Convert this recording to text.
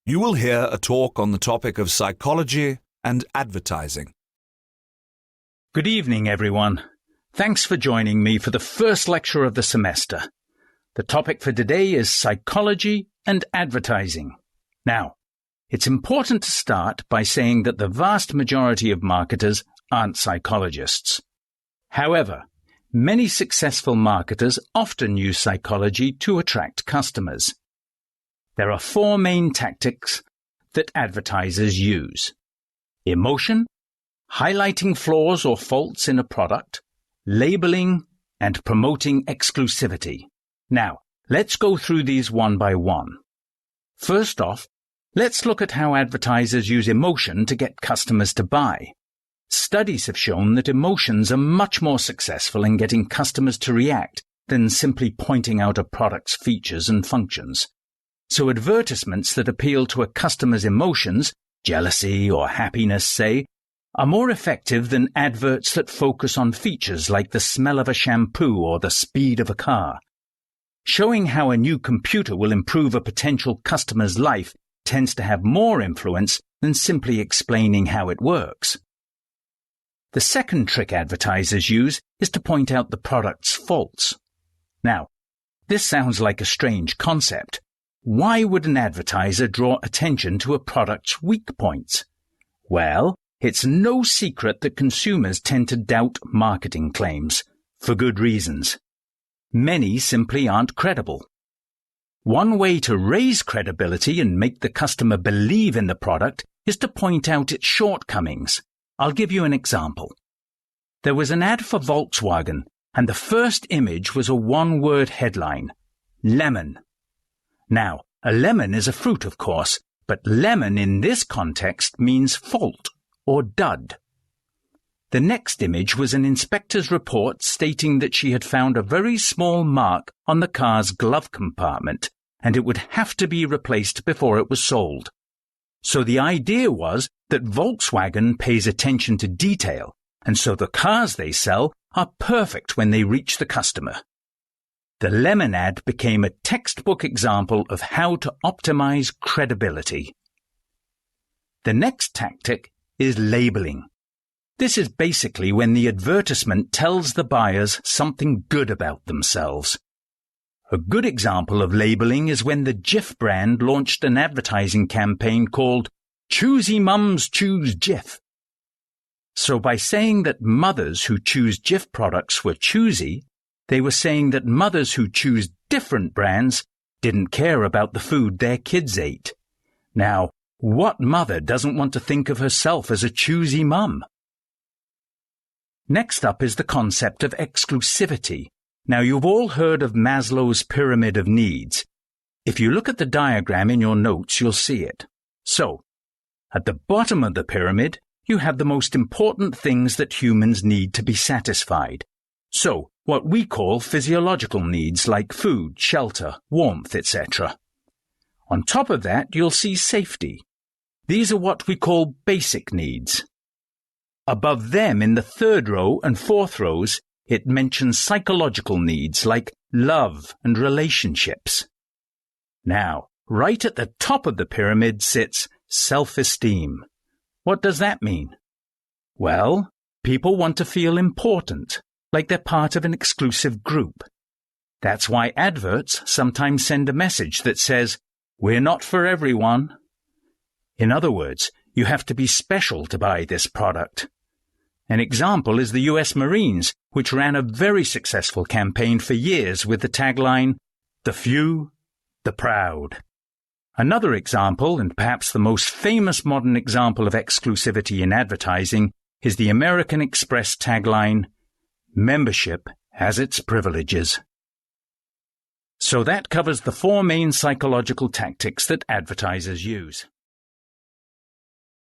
You will hear a talk on the topic of psychology and advertising. Good evening, everyone. Thanks for joining me for the first lecture of the semester. The topic for today is psychology and advertising. Now, it's important to start by saying that the vast majority of marketers aren't psychologists. However, many successful marketers often use psychology to attract customers. There are four main tactics that advertisers use: emotion, highlighting flaws or faults in a product, labeling, and promoting exclusivity. Now, let's go through these one by one. First off, let's look at how advertisers use emotion to get customers to buy. Studies have shown that emotions are much more successful in getting customers to react than simply pointing out a product's features and functions. So advertisements that appeal to a customer's emotions, jealousy or happiness, say, are more effective than adverts that focus on features like the smell of a shampoo or the speed of a car. Showing how a new computer will improve a potential customer's life tends to have more influence than simply explaining how it works. The second trick advertisers use is to point out the product's faults. Now, this sounds like a strange concept. Why would an advertiser draw attention to a product's weak points? Well, it's no secret that consumers tend to doubt marketing claims, for good reasons. Many simply aren't credible. One way to raise credibility and make the customer believe in the product is to point out its shortcomings. I'll give you an example. There was an ad for Volkswagen, and the first image was a one-word headline: lemon. Now, a lemon is a fruit, of course, but lemon in this context means fault or dud. The next image was an inspector's report stating that she had found a very small mark on the car's glove compartment, and it would have to be replaced before it was sold. So the idea was that Volkswagen pays attention to detail, and so the cars they sell are perfect when they reach the customer. The lemon ad became a textbook example of how to optimize credibility. The next tactic is labeling. This is basically when the advertisement tells the buyers something good about themselves. A good example of labeling is when the Jif brand launched an advertising campaign called "Choosy Mums Choose Jif." So by saying that mothers who choose Jif products were choosy, they were saying that mothers who choose different brands didn't care about the food their kids ate. Now, what mother doesn't want to think of herself as a choosy mum? Next up is the concept of exclusivity. Now, you've all heard of Maslow's pyramid of needs. If you look at the diagram in your notes, you'll see it. So, at the bottom of the pyramid, you have the most important things that humans need to be satisfied. So, what we call physiological needs like food, shelter, warmth, etc. On top of that, you'll see safety. These are what we call basic needs. Above them, in the third row and fourth rows, it mentions psychological needs like love and relationships. Now, right at the top of the pyramid sits self-esteem. What does that mean? Well, people want to feel important, like they're part of an exclusive group. That's why adverts sometimes send a message that says, "We're not for everyone." In other words, you have to be special to buy this product. An example is the US Marines, which ran a very successful campaign for years with the tagline, "The few, the proud." Another example, and perhaps the most famous modern example of exclusivity in advertising, is the American Express tagline, "Membership has its privileges." So that covers the four main psychological tactics that advertisers use.